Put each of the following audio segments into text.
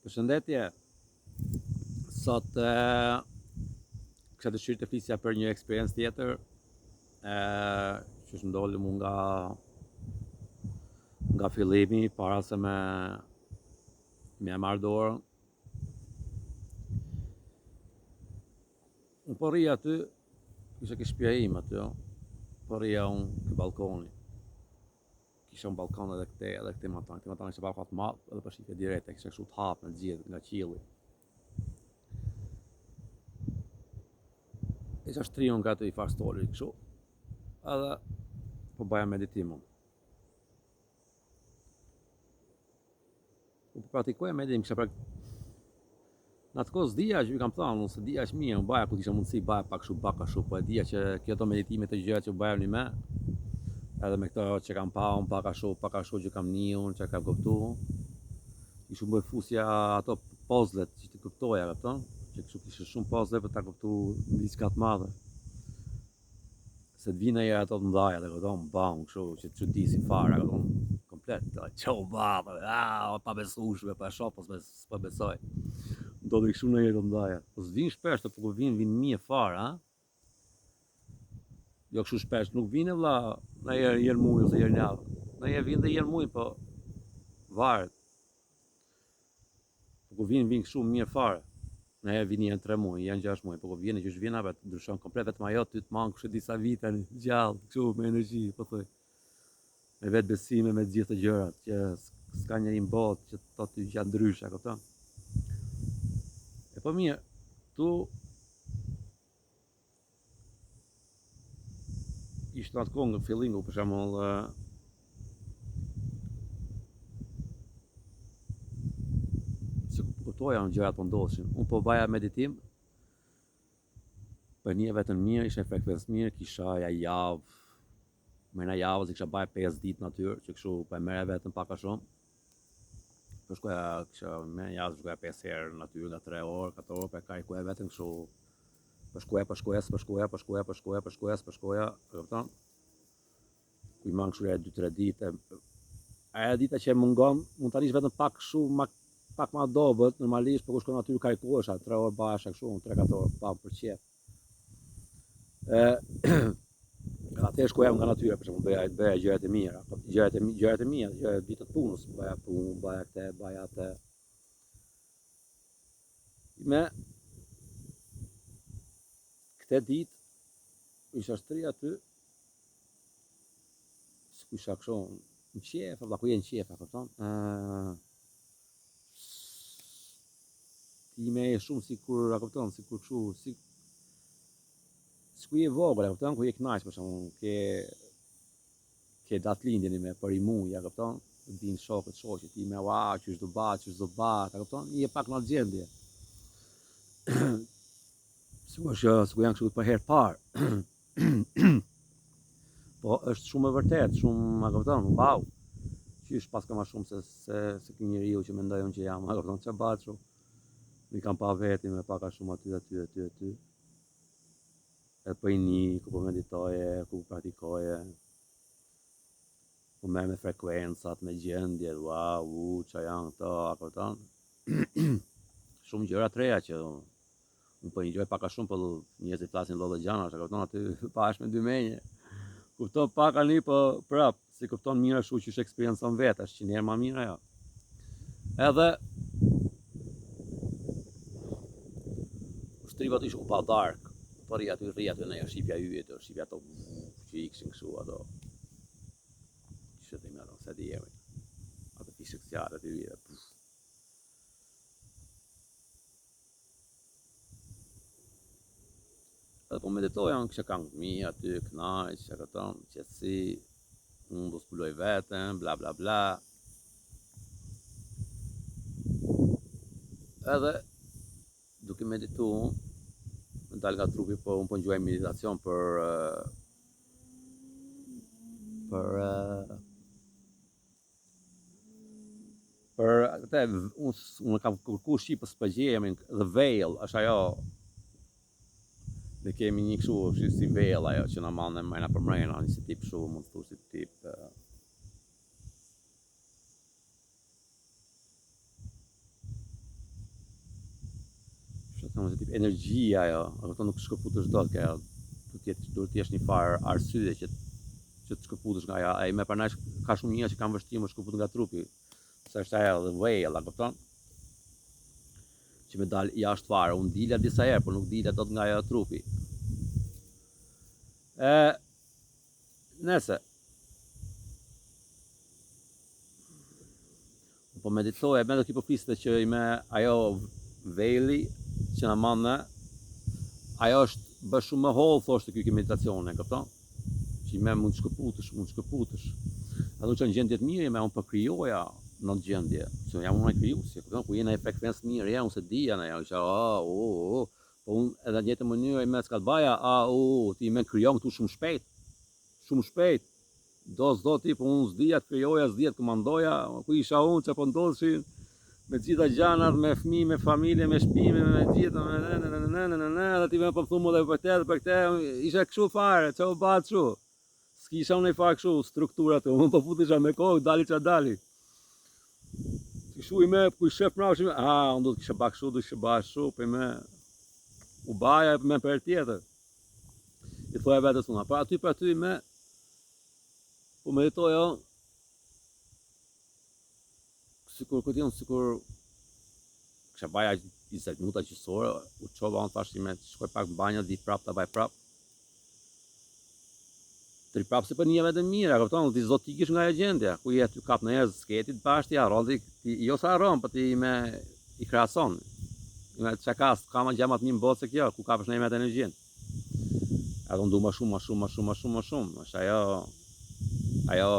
Përshëndetje. Sot kisha dëshirë të flisja për një eksperiencë tjetër që ndodhi mu nga fillimi para se me marrë dorë. Unë po rria aty, kisha ke shtëpia ime aty, po rria unë ke balkoni. Kisha un balkon edhe këte matan. Këte matan ishte balkon të madh, edhe përshifje direte, kisha kështu të hapë në zgjedh nga qielli. Isha shtriun nga të i farstoli kështu, edhe po baja meditim unë. Po praktikoja meditim, kisha në atë kohë s'dija që ju kam thënë, unë s'dija që mirë, unë baja ku kisha mundësi, baja pak kështu, po e dija që këto meditimet e gjëra që baja një me, edhe me këto që kam pa unë pak ashtu që kam unë, që kam kuptu, ishu bëj fusja ato pozlet që të kuptoja, këpton, që kështu kishe shumë pozle për ta kuptu në diçka të madhe. Se të vinë ato të mdhaja, dhe këto më baun kështu, që të çudisi fare, këto komplet, që u badhe, pa besueshme, pa shoh, po besoj. Do të kështu në jetë të mdhaja. Po s'vin shpesh, po kur vinë mije fare, ha? Jo kështu shpesh, nuk vinë vlla, në herë muj ose herë javë. Në herë vinë dhe herë muj, po varet. Po kur vinë kështu mirë fare. Në herë vini janë 3 muaj, janë 6 muaj, po kur vjen që vjen apo ndryshon komplet vetëm ajo ty të mangë kështu disa vite gjallë, kështu me energji, po thoj. Me vetë besime me të gjithë të gjërat, që s'ka njeri në botë që thotë që janë ndryshe, kupton? E po mirë, tu ishte atë kohë në fillingu, për shembull, se kuptoja në gjërat po ndodhishin. Unë po baja meditim, për një vetën mirë, ishe frekuencë mirë, kisha javë, mëna javës i kisha baja 5 ditë natyrë, që kështu pa merre vetën pak a shumë. Po shkoja, kisha me javë shkoja 5 herë në natyrë, nga 3 orë, 4 orë, për karikoja vetën kështu. Po shkoja, kupton? Ku i mang kështu 2-3 ditë. Aja dita që mungon, mund ta nish vetëm pak kështu, pak ma dobët, normalisht, po kur shkon natyrë karikohesha, 3 orë basha kështu, 3-4 orë, pa për qef. Atëherë shkoja nga natyra, për shembull, bëja gjërat e mira, gjërat e mia, gjërat ditët punës, baja punë, baja këtë, baja atë. Me këtë ditë isha shtri aty, isha kështu në qef, valla ku jenë qef, kupton? Ti me e shumë sikur, kupton, sikur kështu, ku je vogël, kupton, ku je knaq për shembull, ke datëlindjen me për i muja, kupton? Din shokët, shoqet, ti me qysh do bat, kupton? Je pak në gjendje. Sigur janë kështu për herë parë. Po është shumë e vërtet, shumë, kupton, wow. Qysh paska më shumë se ky njeriu që mendoj unë që jam, kupton, çfarë bëhet kështu. Mi kam pa vetin me pak a shumë aty. E po i një, ku po meditoje, ku po praktikoje, ku me frekuencat, me gjendje, qa janë këto, kupton? Shumë gjëra të reja që unë po i ngjoj pak a shumë, po njerëzit flasin lloj gjana, kupton, aty pash me dy menje. Kupton pak ani, po prap, si kupton mirë ashtu që është eksperiencon vetë, është 100 herë më mirë ajo. Edhe shtriva të ishu pa dark. Po rri aty në shqipja yjet, shqipja ato që ikshin kështu ato. Që të ato, sa di jemi. Ato fishë kësjarë aty yjet. Edhe po meditoja, unë kisha kam mi aty, knaq, që këton, qetësi, unë do s'puloj vetën, bla bla bla. Edhe duke meditu, më dal nga trupi, po unë po ngjuaj meditacion për atë, unë kam kërku shqipës për gjemin, the veil, është ajo, dhe kemi një kështu, si veil ajo, që në manë e mrejna për mrejna, një si tip shu, mund të thu si tip, se tip energjia ajo, kupton, nuk shkëputesh dot që ajo duhet të jesh një farë arsye që të shkëputesh nga ajo. Ai më pranaj ka shumë njerëz që kanë vështirë më shkëput nga trupi. Se është ajo the way, kupton? Që me dal jashtë fare, unë dila disa herë, por nuk dila dot nga ajo trupi. Nëse po meditoja, me do t'i po fliste që me ajo veli që na manë, ajo është bë shumë më holl, thoshte ky meditacione, kupton? Që me mund shkëputesh. Atë nuk janë gjendje të mira, me unë po krijoja në gjendje. Se jam unë krijuesi, kupton? Ku jena në frekuencë mirë, ja unë se dija na janë, po unë edhe në njëjtë mënyrë me s'ka të baja, ti më krijon këtu shumë shpejt. Do ti, po unë s'dija të krijoja, s'dija të komandoja, ku isha unë që po ndodhshin me gjitha gjanat, me fëmijë, me familje, me shtëpi, me gjitha, edhe ti më po thumë edhe për këtë, isha kështu fare, çau bat kështu. S'kisha unë fare kështu struktura të, unë po futesha me kohë, dali ça dali. Kështu i me, ku i shef mrapsh, unë do të kisha ba kështu, do të kisha ba kështu, për me u baja me për tjetër. I thoja vetës unë, pa aty me, po meditoja, sikur kisha baja 20 minuta gjysore, u qova unë thashti me shkoj pak në banjë, di prap, ta baj prap. Tri prap se për një vetëm mira, kupton, ti zot t'ikish nga e gjendja, ku je ty kap në herë sketit bashti, arron, jo sa arron, po ti me i krahason. Me çka ka më gjamat një botë se kjo, ku kapësh në emet energjinë. Edhe unë du më shumë. Është ajo,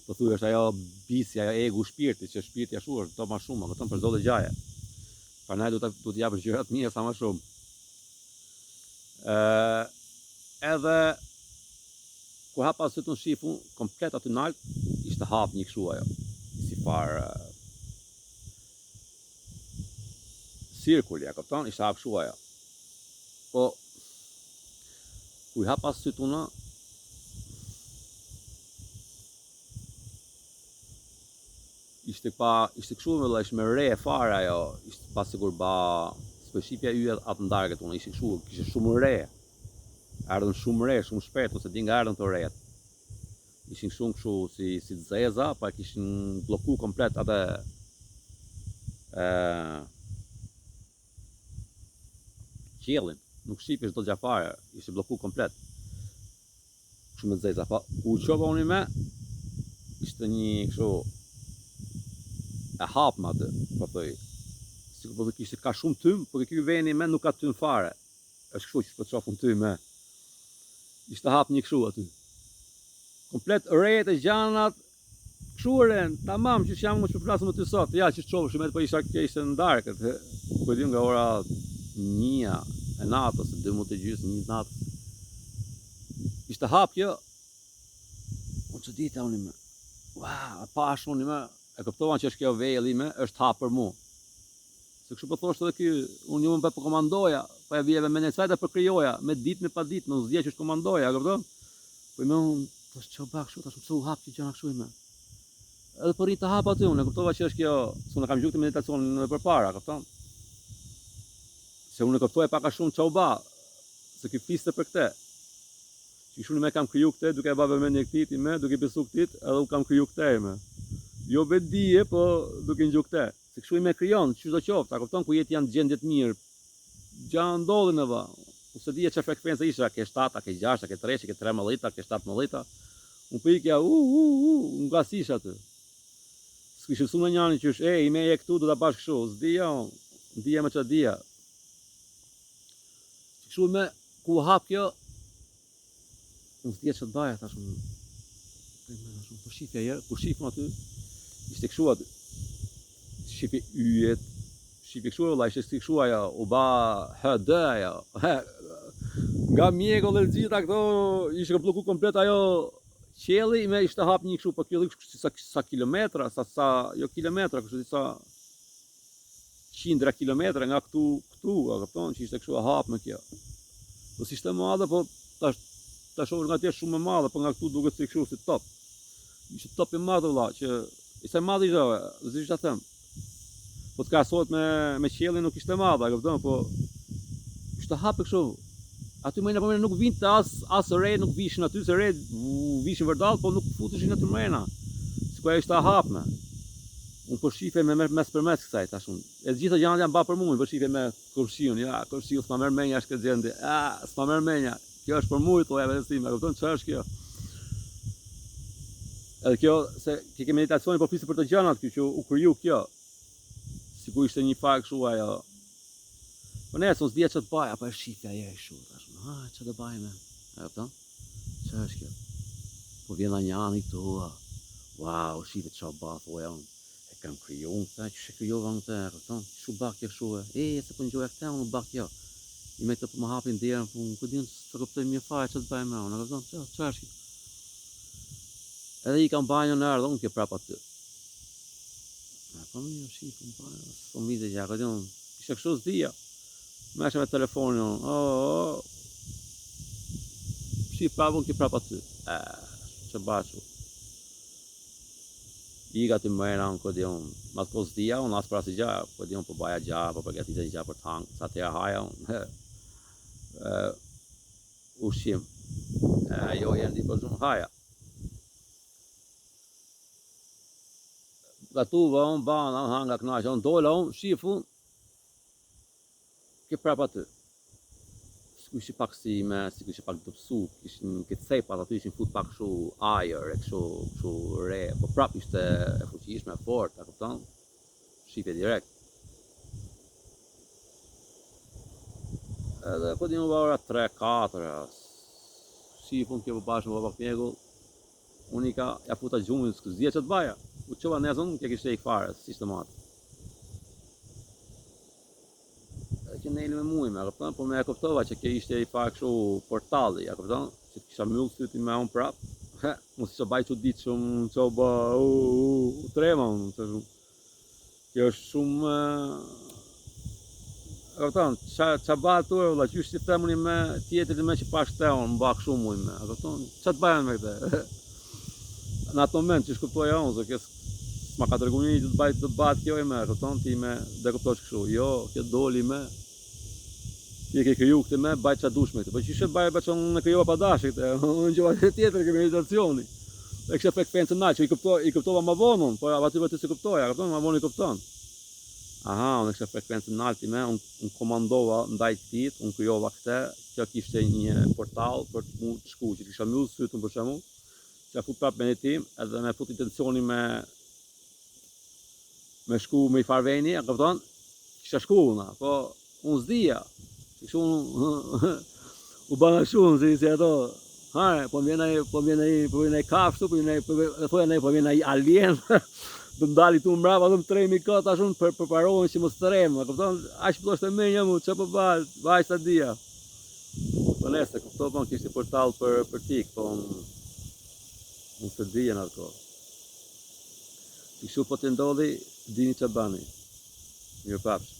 po thuaj është ajo bisi, ajo egu shpirti, që shpirti ashtu është do më shumë, kupton, për çdo lloj gjaje. Prandaj du të japësh gjërat mira sa më shumë. Edhe ku hapa syt në shifun, komplet aty nalt, ishte hap një kështu ajo, si farë cirkulja, kupton, ishte hap kështu ajo. Po, ku i hapa syt unë, ishte kështu me vëlla, ishte me re fare ajo, ishte pa sigur speshipja yjet atë ndarket unë, ishte kështu, kishte shumë re. Ardhën shumë re, shumë shpejt, ose di nga ardhën të rejet. Ishin shumë kështu si zeza, pa kishin bloku komplet atë qiellin. Nuk shipesh do gjafare, ishte bloku komplet. Shumë zeza, pa u qova unë me, ishte një kështu e hapma atë, po thoj. Sikur po kishte ka shumë tym, por ky veni me nuk ka tym fare. Është kështu që po çofun ty me. Ishte hap një kështu aty. Komplet rejet e gjanat, kështu ren, tamam, që jam që flasëm më ty sot. Ja, që çovësh me po ishte në darkët. Po di nga ora 1 e natës, 12:30, 1 natës. Ishte hap kjo. Unë që dita unë me. Pash unë me. E kuptova që është kjo veli me, është hap për mu. Se kështu po thoshte edhe ky, unë ju më po komandoja, po e vjeve me necajta për krijoja, me ditë me pa ditë, në zgjedhje që është komandoja, kupton? Po më unë tash çau bak kështu, tash pse u hap që gjëra kështu me. Edhe po rrit të hap aty unë, e kuptova që është kjo, se unë kam gjuajtur meditacionin edhe përpara, kupton? Se unë e kuptoj pak a shumë çau ba, se ky fliste për këtë. Që shumë me kam kriju këtë, duke e bave me një këtiti me, duke besu këtit, edhe u kam kriju këtë me. Jo vedije, po duke në gju këtë. Se kështu i me kryon, që do qofta, kupton, ku jetë janë gjendjet mirë. Gjanë ndodhin edhe, ose dije që frekuencë isha, ke 7, ke 6, ke 3, ke 13, ke 17. Unë për ikja, nga sisha të. S'kishë su në njani që është, i me e këtu, do të bash kështu, s'dija, ndija me që dija. Kështu me, ku hap kjo, unë s'dija që të baja, thashmë, po shifja jerë, ku shifëm aty, ishte kështu aty. Shqipi yjet, shqipi kështu vëlla, ishte kështu ajo, u ba HD ajo, nga mjeko dhe gjitha këto, ishte ka bloku komplet ajo qelli, me ishte hap një kështu, po kjo dhe sa kilometra, jo kilometra, kështu sa qindra kilometra nga këtu, a këpton, që ishte kështu hap me kjo. Po si ishte madhe, po ta shohër nga tje shumë më madhe, po nga këtu duket si kështu si top. Ishte top i madhe vëlla, që ishte madhe i zove, dhe si ishte them. Po të krahasohet me qiellin nuk ishte madhe, kupton, po ishte hapë kështu. Aty mëna po nuk vinte as re, nuk vishin aty se re vishin vërdall, po nuk futeshin aty mëna. Sikur ajo ishte hapme. Unë po shife me mes për mes kësaj tash unë. E të gjitha gjanat janë ba për mua, po shife me kurshiun, ja, kurshiu s'ma merr menja është këtë gjendje. S'ma merr menja. Kjo është për mua thoya vetes time, e kupton çfarë është kjo? Edhe kjo se ke meditacioni po flisë për të gjanat kjo që u kriju kjo. Sikur ishte një fakt kështu ajo. Po ne s'u dia ç'të baja, po e shifja ajo kështu tash. Ç'të baj me? E kupton? Çfarë është kjo? Po vjen një anë këtu. Wow, shifet çfarë bë thoya unë. E kam kriju unë këtë, që krijova unë këtë, e kupton? Shu bak kjo kështu. Se po ngjoja këtë unë bak kjo. I me këtë po më hapin derën, po ku diun s'e kuptoj mirë fare ç'të baj me unë, e kupton? Çfarë është kjo? Edhe i kam banjën në ardhë, unë kjo prap aty. Po mirë, shifë, po më vite gjaka, unë ishe kështu s'dija. Meshe me telefonin unë, shifë prap, unë kjo prap aty. Që bashu. I gati mëjera, unë këtë unë, ma të ko s'dija, unë asë pra si gja, këtë unë po baja gja, po përgatitja gja për të hangë, sa të haja unë. Ushim. Jo, jenë di për shumë haja. Gatuva unë bana, unë hanga knaqe, unë dola unë, shifu unë, ke prap aty. Sikur ishi pak si me, sikur ishi pak dëpsu, ishin këtë cepat aty, ishin fut pak kështu ajër, e kështu re, po prap ishte e fuqishme, e fort, a kupton? Shifje direkt. Edhe po di më ora 3-4, shifu unë kjo po bashkë më pak mjegull, unë i ka, ja futa gjumin, s'këzdia që të baja. U qova nezën, kja kishte i fare, s'ishte matë. Edhe që nejli me mujme, kupton? Po me e kuptova që kja ishte i fare kështu portalli, ja kupton? Që kisha mjullë syti me unë prap. Mos isha baj që ditë shumë, që ba, trema unë. Kjo është shumë... E kupton? Qa ba të ue, vëlla, që ishte themuni me tjetërit me që pashte unë, më bak shumë mujme, e kupton? Qa të bajan me këte? Në atë moment që shkuptoja unë, se kjo s'ma ka tërgu një që të bat kjo e me, kupton, ti me dhe kuptosh kështu, jo, kjo doli me, ti e ke kriju këte me, bajt qa dush me këte, po që ishe bajt që unë në kryova pa dashe këte, unë gjova tjetër ke meditacioni, e kështë frekvencë në që i kuptova ma vonun, po aty për ty se kuptoja, kupton, ma vonë i kupton. Aha, unë kështë frekvencë në alti me, unë komandova ndaj këtit, unë kryova këte, kjo kishte një portal për të mu të shku, që kisha mjullë sytën për shemu, që a fut prap meditim, edhe me fut intencioni me shku me i farveni, a këpëton, kisha shku una, po unë s'dija, që kështu unë u bana shumë, si ato, hare, po vjen ai kafshtu, po vjen ai alien, do ndali tu mbrapa, do më tremi këtë, tash unë përparohen që mos tremë, a këpëton, aq pëllosh të menja mu, që po vaj sa dija. Po nese, këpëto, kishte portal për tik, po unë se dhije në atë kohë. Kështu po të ndodhi, dini që bani. Mirë papsh.